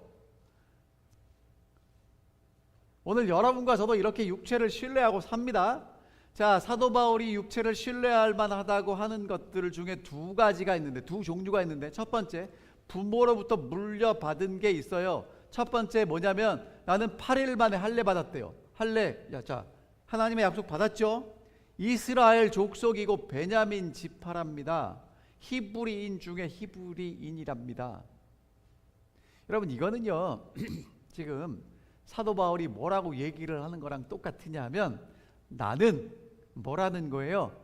오늘 여러분과 저도 이렇게 육체를 신뢰하고 삽니다. 자, 사도 바울이 육체를 신뢰할 만하다고 하는 것들 중에 두 가지가 있는데, 두 종류가 있는데, 첫 번째, 부모로부터 물려받은 게 있어요. 첫 번째 뭐냐면, 나는 8일 만에 할례 받았대요. 할례, 자, 하나님의 약속 받았죠? 이스라엘 족속이고 베냐민 지파랍니다. 히브리인 중에 히브리인이랍니다. 여러분, 이거는요 지금 사도 바울이 뭐라고 얘기를 하는 거랑 똑같으냐 하면, 나는 뭐라는 거예요?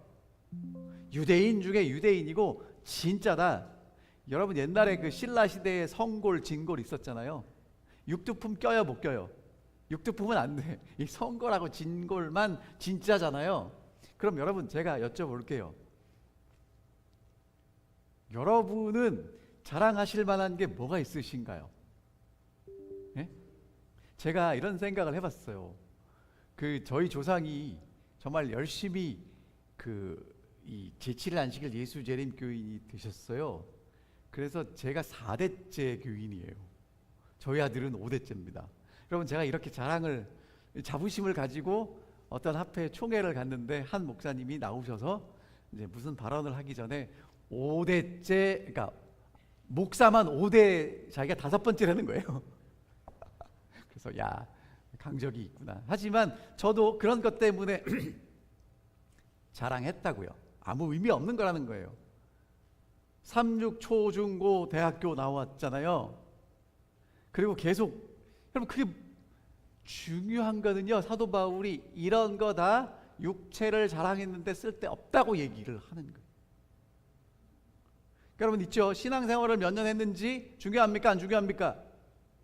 유대인 중에 유대인이고 진짜다. 여러분, 옛날에 그 신라 시대에 성골, 진골 있었잖아요. 육두품 껴요, 못 껴요? 육두품은 안 돼. 이 성골하고 진골만 진짜잖아요. 그럼 여러분, 제가 여쭤볼게요. 여러분은 자랑하실 만한 게 뭐가 있으신가요? 예? 제가 이런 생각을 해봤어요. 저희 조상이 정말 열심히 이 제7일 안식일 예수 재림 교인이 되셨어요. 그래서 제가 4대째 교인이에요. 저희 아들은 5대째입니다. 여러분, 제가 이렇게 자부심을 가지고 어떤 합회 총회를 갔는데, 한 목사님이 나오셔서 이제 무슨 발언을 하기 전에 5대째, 그러니까 목사만 5대, 자기가 5번째라는 거예요. 그래서 야, 강적이 있구나. 하지만 저도 그런 것 때문에 자랑했다고요. 아무 의미 없는 거라는 거예요. 36 초중고 대학교 나왔잖아요. 그리고 계속, 여러분, 그게 중요한 거는요, 사도 바울이 이런 거 다 육체를 자랑했는데 쓸데없다고 얘기를 하는 거예요. 여러분 있죠? 신앙생활을 몇 년 했는지 중요합니까? 안 중요합니까?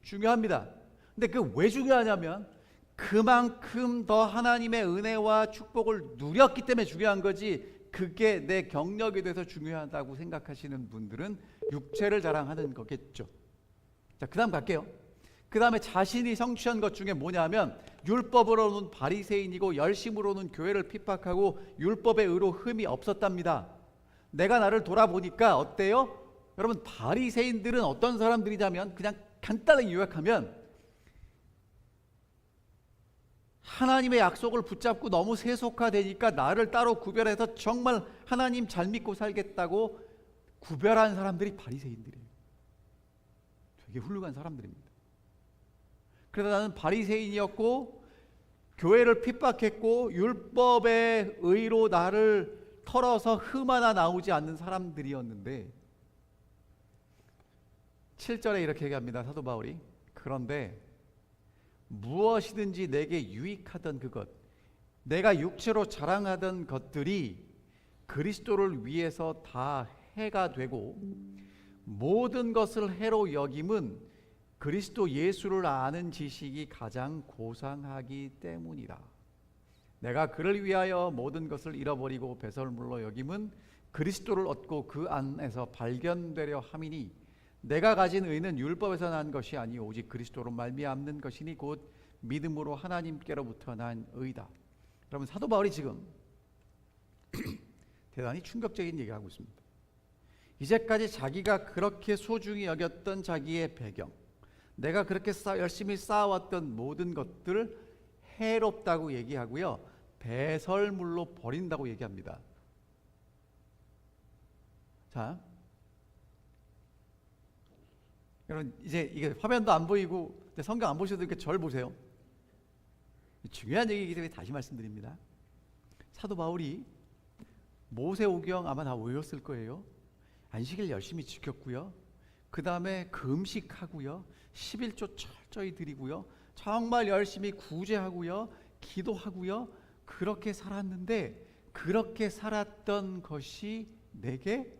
중요합니다. 근데 그게 왜 중요하냐면, 그만큼 더 하나님의 은혜와 축복을 누렸기 때문에 중요한 거지, 그게 내 경력에 대해서 중요하다고 생각하시는 분들은 육체를 자랑하는 거겠죠. 자, 그 다음 갈게요. 그 다음에 자신이 성취한 것 중에 뭐냐면, 율법으로는 바리새인이고 열심으로는 교회를 핍박하고 율법의 의로 흠이 없었답니다. 내가 나를 돌아보니까 어때요? 여러분, 바리새인들은 어떤 사람들이냐면, 그냥 간단하게 요약하면 하나님의 약속을 붙잡고 너무 세속화되니까 나를 따로 구별해서 정말 하나님 잘 믿고 살겠다고 구별한 사람들이 바리새인들이에요. 되게 훌륭한 사람들입니다. 그래서 나는 바리새인이었고 교회를 핍박했고 율법의 의로 나를 털어서 흠 하나 나오지 않는 사람들이었는데, 7절에 이렇게 얘기합니다. 사도 바울이 그런데 무엇이든지 내게 유익하던 그것, 내가 육체로 자랑하던 것들이 그리스도를 위해서 다 해가 되고, 모든 것을 해로 여김은 그리스도 예수를 아는 지식이 가장 고상하기 때문이다. 내가 그를 위하여 모든 것을 잃어버리고 배설물로 여김은 그리스도를 얻고 그 안에서 발견되려 함이니, 내가 가진 의는 율법에서 난 것이 아니 오직 그리스도로 말미암는 것이니 곧 믿음으로 하나님께로부터 난 의다. 여러분, 사도 바울이 지금 대단히 충격적인 얘기하고 있습니다. 이제까지 자기가 그렇게 소중히 여겼던 자기의 배경, 내가 그렇게 열심히 쌓아왔던 모든 것들 해롭다고 얘기하고요, 배설물로 버린다고 얘기합니다. 자, 여러분, 이제 이게 화면도 안 보이고 성경 안 보셔도 이렇게 절 보세요. 중요한 얘기이기 때문에 다시 말씀드립니다. 사도 바울이 모세오경 아마 다 외웠을 거예요. 안식일 열심히 지켰고요, 그 다음에 금식하고요, 11조 철저히 드리고요, 정말 열심히 구제하고요, 기도하고요, 그렇게 살았는데, 그렇게 살았던 것이 내게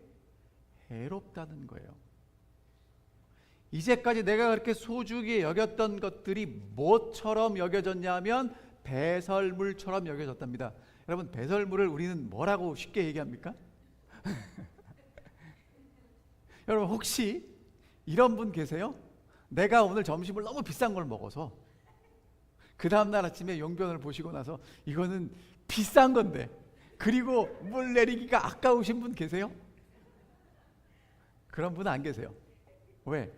해롭다는 거예요. 이제까지 내가 그렇게 소중히 여겼던 것들이 뭐처럼 여겨졌냐면 배설물처럼 여겨졌답니다. 여러분, 배설물을 우리는 뭐라고 쉽게 얘기합니까? 여러분, 혹시 이런 분 계세요? 내가 오늘 점심을 너무 비싼 걸 먹어서 그 다음날 아침에 용변을 보시고 나서 이거는 비싼 건데, 그리고 물 내리기가 아까우신 분 계세요? 그런 분 안 계세요. 왜?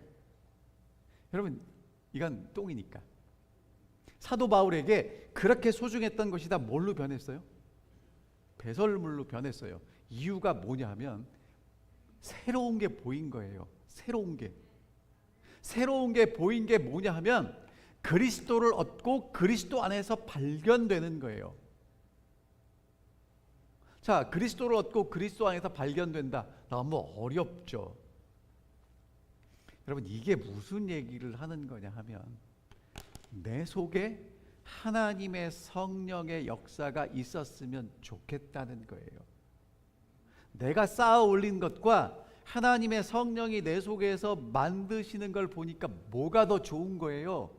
여러분, 이건 똥이니까. 사도 바울에게 그렇게 소중했던 것이 다 뭘로 변했어요? 배설물로 변했어요. 이유가 뭐냐 하면 새로운 게 보인 거예요. 새로운 게 보인 게 뭐냐 하면 그리스도를 얻고 그리스도 안에서 발견되는 거예요. 자, 그리스도를 얻고 그리스도 안에서 발견된다. 너무 어렵죠. 여러분, 이게 무슨 얘기를 하는 거냐 하면 내 속에 하나님의 성령의 역사가 있었으면 좋겠다는 거예요. 내가 쌓아 올린 것과 하나님의 성령이 내 속에서 만드시는 걸 보니까 뭐가 더 좋은 거예요?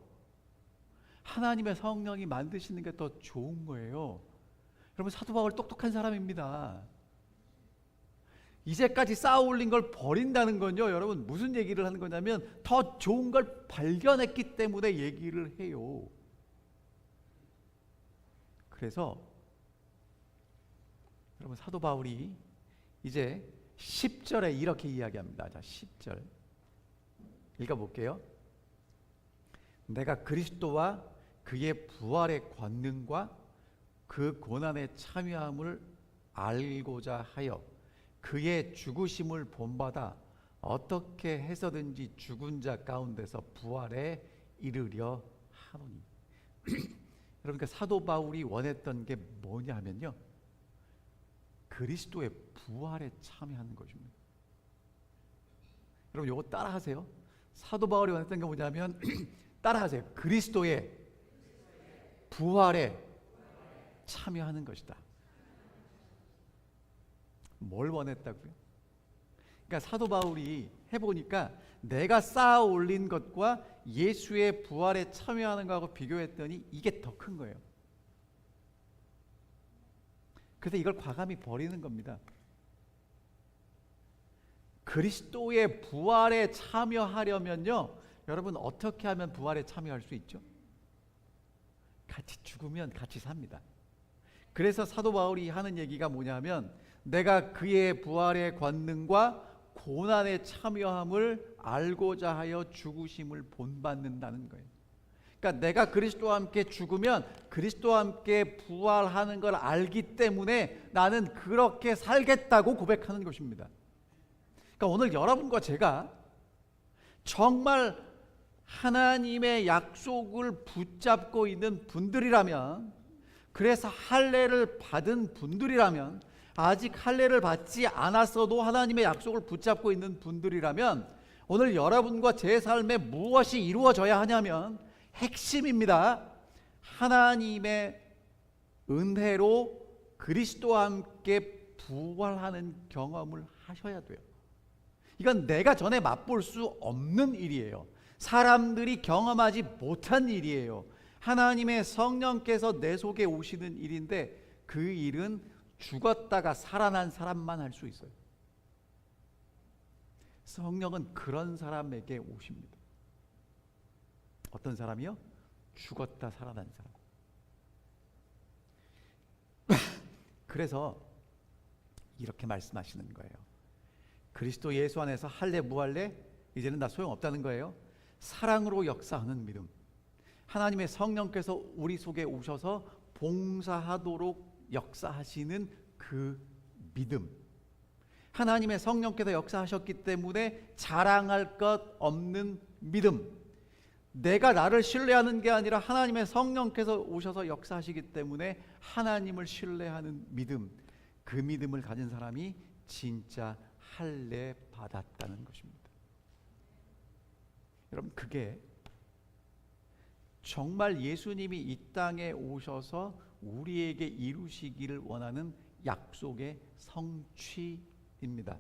하나님의 성령이 만드시는 게 더 좋은 거예요. 여러분, 사도 바울 똑똑한 사람입니다. 이제까지 쌓아 올린 걸 버린다는 건요, 여러분, 무슨 얘기를 하는 거냐면 더 좋은 걸 발견했기 때문에 얘기를 해요. 그래서 여러분, 사도 바울이 이제 10절에 이렇게 이야기합니다. 자, 10절 읽어볼게요. 내가 그리스도와 그의 부활의 권능과 그 고난의 참여함을 알고자 하여 그의 죽으심을 본받아 어떻게 해서든지 죽은 자 가운데서 부활에 이르려 하노니. 여러분, 그러니까 사도 바울이 원했던 게 뭐냐면요, 그리스도의 부활에 참여하는 것입니다. 여러분, 이거 따라하세요. 사도 바울이 원했던 게 뭐냐면 따라하세요. 그리스도의 부활에 참여하는 것이다. 뭘 원했다고요? 그러니까 사도 바울이 해보니까 내가 쌓아 올린 것과 예수의 부활에 참여하는 것하고 비교했더니 이게 더 큰 거예요. 그래서 이걸 과감히 버리는 겁니다. 그리스도의 부활에 참여하려면요, 여러분, 어떻게 하면 부활에 참여할 수 있죠? 같이 죽으면 같이 삽니다. 그래서 사도 바울이 하는 얘기가 뭐냐면 내가 그의 부활의 권능과 고난의 참여함을 알고자 하여 죽으심을 본받는다는 거예요. 그러니까 내가 그리스도와 함께 죽으면 그리스도와 함께 부활하는 걸 알기 때문에 나는 그렇게 살겠다고 고백하는 것입니다. 그러니까 오늘 여러분과 제가 정말 하나님의 약속을 붙잡고 있는 분들이라면, 그래서 할례를 받은 분들이라면, 아직 할례를 받지 않았어도 하나님의 약속을 붙잡고 있는 분들이라면 오늘 여러분과 제 삶에 무엇이 이루어져야 하냐면 핵심입니다. 하나님의 은혜로 그리스도와 함께 부활하는 경험을 하셔야 돼요. 이건 내가 전에 맛볼 수 없는 일이에요. 사람들이 경험하지 못한 일이에요. 하나님의 성령께서 내 속에 오시는 일인데 그 일은 죽었다가 살아난 사람만 할 수 있어요. 성령은 그런 사람에게 오십니다. 어떤 사람이요? 죽었다 살아난 사람. 그래서 이렇게 말씀하시는 거예요. 그리스도 예수 안에서 할래 무할래? 이제는 다 소용없다는 거예요. 사랑으로 역사하는 믿음. 하나님의 성령께서 우리 속에 오셔서 봉사하도록 역사하시는 그 믿음. 하나님의 성령께서 역사하셨기 때문에 자랑할 것 없는 믿음. 내가 나를 신뢰하는 게 아니라 하나님의 성령께서 오셔서 역사하시기 때문에 하나님을 신뢰하는 믿음. 그 믿음을 가진 사람이 진짜 할례 받았다는 것입니다. 여러분, 그게 정말 예수님이 이 땅에 오셔서 우리에게 이루시기를 원하는 약속의 성취입니다.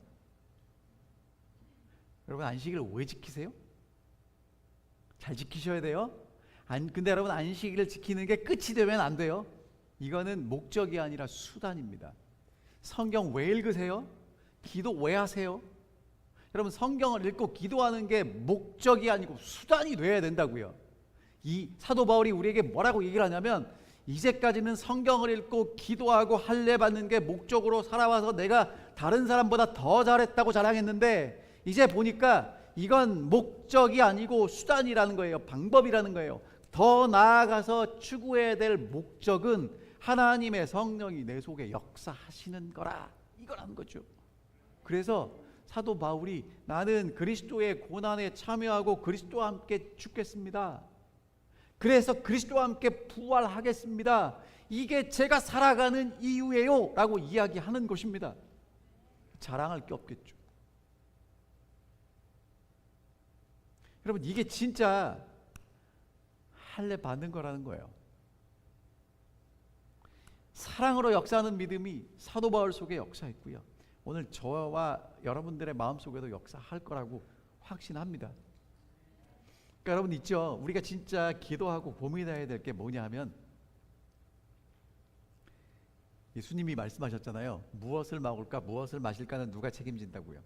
여러분, 안식일을 왜 지키세요? 잘 지키셔야 돼요. 근데 여러분, 안식일을 지키는 게 끝이 되면 안 돼요. 이거는 목적이 아니라 수단입니다. 성경 왜 읽으세요? 기도 왜 하세요? 여러분, 성경을 읽고 기도하는 게 목적이 아니고 수단이 돼야 된다고요. 이 사도 바울이 우리에게 뭐라고 얘기를 하냐면, 이제까지는 성경을 읽고 기도하고 할례 받는 게 목적으로 살아와서 내가 다른 사람보다 더 잘했다고 자랑했는데 이제 보니까 이건 목적이 아니고 수단이라는 거예요. 방법이라는 거예요. 더 나아가서 추구해야 될 목적은 하나님의 성령이 내 속에 역사하시는 거라, 이거라는 거죠. 그래서 사도 바울이 나는 그리스도의 고난에 참여하고 그리스도와 함께 죽겠습니다. 그래서 그리스도와 함께 부활하겠습니다. 이게 제가 살아가는 이유예요 라고 이야기하는 것입니다. 자랑할 게 없겠죠. 여러분, 이게 진짜 할례 받는 거라는 거예요. 사랑으로 역사하는 믿음이 사도 바울 속에 역사했고요. 오늘 저와 여러분들의 마음속에도 역사할 거라고 확신합니다. 그러니까 여러분 있죠. 우리가 진짜 기도하고 고민해야 될 게 뭐냐 하면, 예수님이 말씀하셨잖아요. 무엇을 먹을까 무엇을 마실까는 누가 책임진다고요?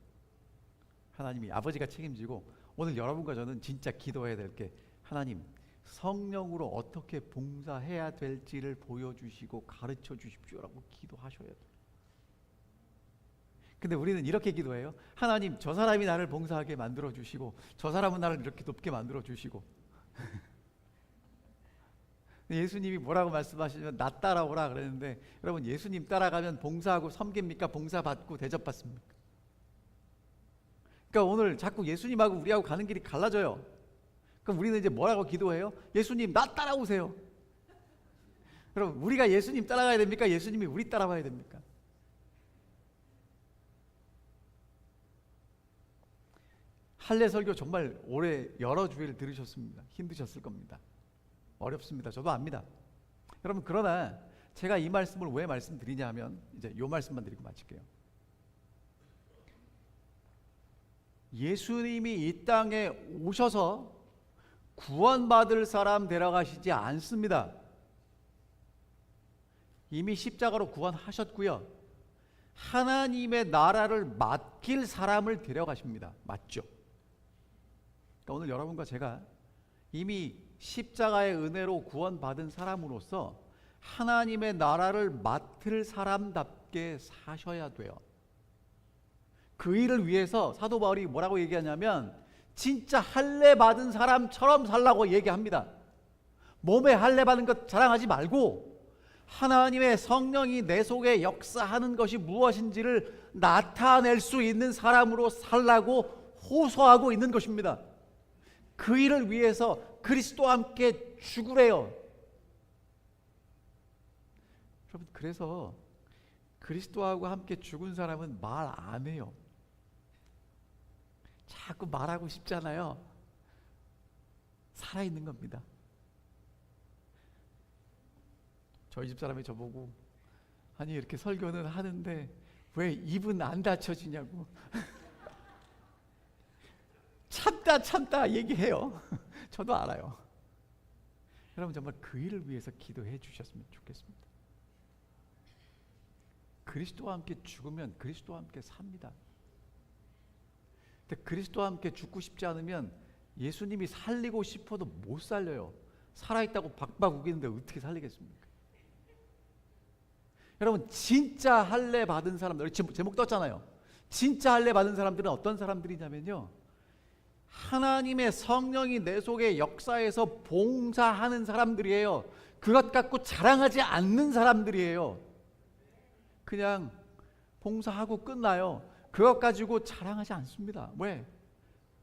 하나님이, 아버지가 책임지고, 오늘 여러분과 저는 진짜 기도해야 될 게, 하나님 성령으로 어떻게 봉사해야 될지를 보여주시고 가르쳐 주십시오라고 기도하셔야 돼요. 근데 우리는 이렇게 기도해요. 하나님, 저 사람이 나를 봉사하게 만들어 주시고 저 사람은 나를 이렇게 높게 만들어 주시고. 예수님이 뭐라고 말씀하시면 나 따라오라 그랬는데, 여러분, 예수님 따라가면 봉사하고 섬깁니까? 봉사받고 대접받습니까? 그러니까 오늘 자꾸 예수님하고 우리하고 가는 길이 갈라져요. 그럼 우리는 이제 뭐라고 기도해요? 예수님, 나 따라오세요. 여러분, 우리가 예수님 따라가야 됩니까? 예수님이 우리 따라와야 됩니까? 할례 설교 정말 올해 여러 주일 들으셨습니다. 힘드셨을 겁니다. 어렵습니다. 저도 압니다. 여러분, 그러나 제가 이 말씀을 왜 말씀드리냐 하면, 이제 이 말씀만 드리고 마칠게요. 예수님이 이 땅에 오셔서 구원받을 사람 데려가시지 않습니다. 이미 십자가로 구원하셨고요. 하나님의 나라를 맡길 사람을 데려가십니다. 맞죠? 그러니까 오늘 여러분과 제가 이미 십자가의 은혜로 구원받은 사람으로서 하나님의 나라를 맡을 사람답게 사셔야 돼요. 그 일을 위해서 사도 바울이 뭐라고 얘기하냐면, 진짜 할례 받은 사람처럼 살라고 얘기합니다. 몸에 할례 받은 것 자랑하지 말고 하나님의 성령이 내 속에 역사하는 것이 무엇인지를 나타낼 수 있는 사람으로 살라고 호소하고 있는 것입니다. 그 일을 위해서 그리스도와 함께 죽으래요. 여러분, 그래서 그리스도하고 함께 죽은 사람은 말 안 해요. 자꾸 말하고 싶잖아요. 살아있는 겁니다. 저희 집 사람이 저보고 아니 이렇게 설교는 하는데 왜 입은 안 닫혀지냐고. 참다 얘기해요. 저도 알아요. 여러분 정말 그 일을 위해서 기도해 주셨으면 좋겠습니다. 그리스도와 함께 죽으면 그리스도와 함께 삽니다. 근데 그리스도와 함께 죽고 싶지 않으면 예수님이 살리고 싶어도 못 살려요. 살아있다고 박박 우기는데 어떻게 살리겠습니까? 여러분 진짜 할례 받은 사람들, 제목 떴잖아요. 진짜 할례 받은 사람들은 어떤 사람들이냐면요, 하나님의 성령이 내 속에 역사해서 봉사하는 사람들이에요. 그것 갖고 자랑하지 않는 사람들이에요. 그냥 봉사하고 끝나요. 그것 가지고 자랑하지 않습니다. 왜?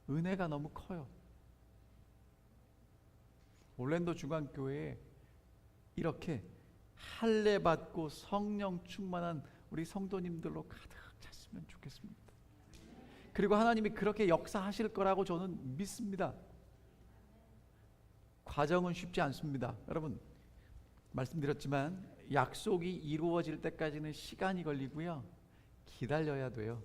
은혜가 너무 커요. 올랜도 중앙교회에 이렇게 할례 받고 성령 충만한 우리 성도님들로 가득 찼으면 좋겠습니다. 그리고 하나님이 그렇게 역사하실 거라고 저는 믿습니다. 과정은 쉽지 않습니다. 여러분 말씀드렸지만 약속이 이루어질 때까지는 시간이 걸리고요, 기다려야 돼요.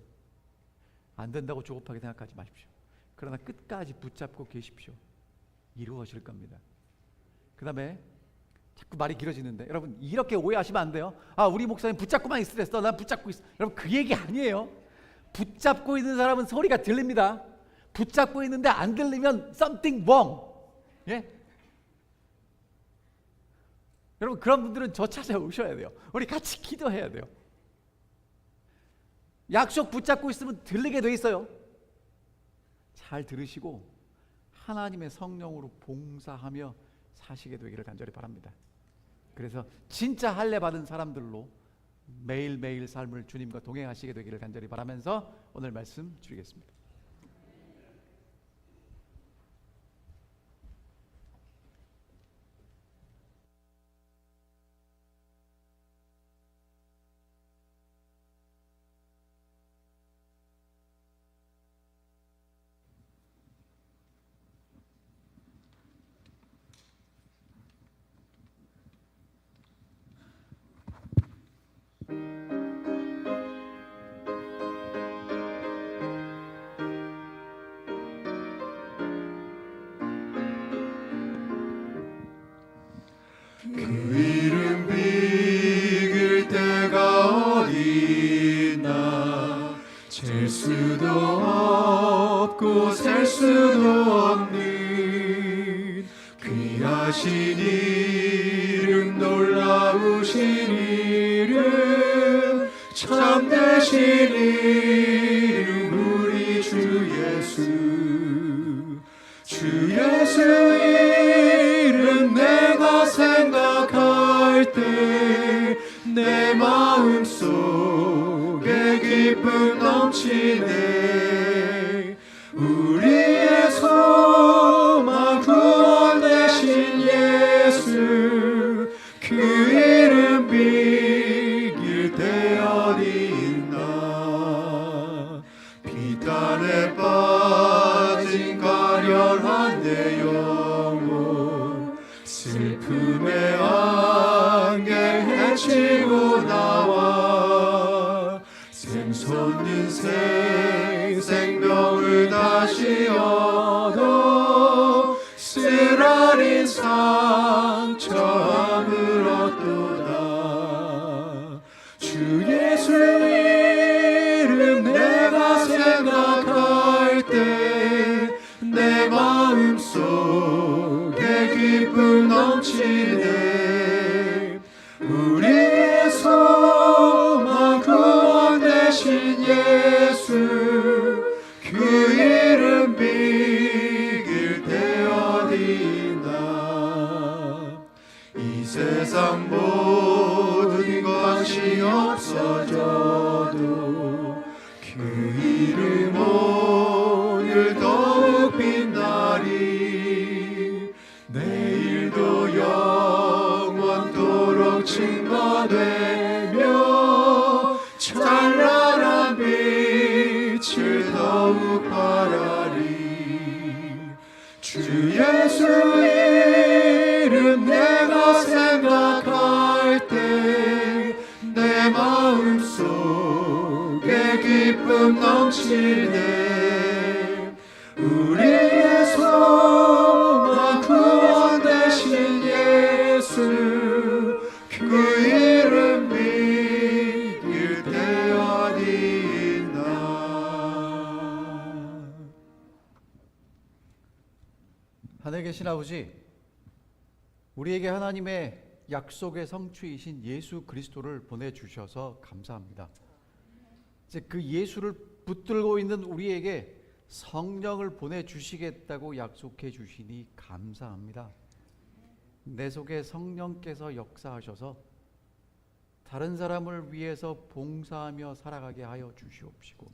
안 된다고 조급하게 생각하지 마십시오. 그러나 끝까지 붙잡고 계십시오. 이루어질 겁니다. 그 다음에 자꾸 말이 길어지는데, 여러분 이렇게 오해하시면 안 돼요. 아 우리 목사님 붙잡고만 있으랬어, 난 붙잡고 있어. 여러분 그 얘기 아니에요. 붙잡고 있는 사람은 소리가 들립니다. 붙잡고 있는데 안 들리면 something wrong. 예? 여러분 그런 분들은 저 찾아오셔야 돼요. 우리 같이 기도해야 돼요. 약속 붙잡고 있으면 들리게 돼 있어요. 잘 들으시고 하나님의 성령으로 봉사하며 사시게 되기를 간절히 바랍니다. 그래서 진짜 할례 받은 사람들로 매일매일 삶을 주님과 동행하시게 되기를 간절히 바라면서 오늘 말씀 드리겠습니다. 그 이름 비길 때가 어딨나. 잴 수도 없고 셀 수도 없는 귀하신 이름, 놀라우신 이름, 참되신 이름, 우리 주 예수. 주 예수 이름 내가 생각할 때 내 마음속에 기쁨 넘치네. 우리의 소망 구원 되신 예수, 그 이름 비길 때 어디 있나. 비단에 빠진 가련한 내 영혼, 슬픔의 안개 헤치고 나와 샘솟는 생명을 다시 얻어 쓰라린 상처 아물었도다. 주 예수 이름 내가 생각할 때 내 마음속에 기쁨 넘치네. 우리의 소망 구원 되신 예수, 그 이름 비길 때 어디 있나. 이 세상 모든 것이 없어져도 그 이름 오늘 더욱 빛나리. 내일도 영원토록 증거되며 찬란한 빛을 더욱 발하리. 주 예수 이름 내가 생각할 때 내 마음속에 기쁨 넘치네. 우리의 소망 구원 되신 예수 그 이름 믿을 때 어디 있나. 하늘에 계신 아버지, 우리에게 하나님의 약속의 성취이신 예수 그리스도를 보내주셔서 감사합니다. 이제 그 예수를 붙들고 있는 우리에게 성령을 보내주시겠다고 약속해 주시니 감사합니다. 내 속에 성령께서 역사하셔서 다른 사람을 위해서 봉사하며 살아가게 하여 주시옵시고,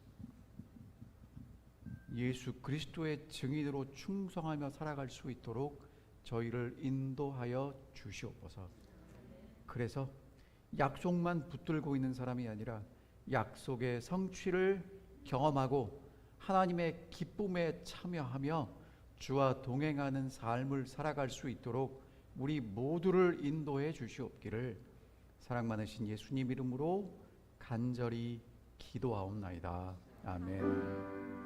예수 그리스도의 증인으로 충성하며 살아갈 수 있도록 저희를 인도하여 주시옵소서. 그래서 약속만 붙들고 있는 사람이 아니라 약속의 성취를 경험하고 하나님의 기쁨에 참여하며 주와 동행하는 삶을 살아갈 수 있도록 우리 모두를 인도해 주시옵기를 사랑 많으신 예수님 이름으로 간절히 기도하옵나이다. 아멘.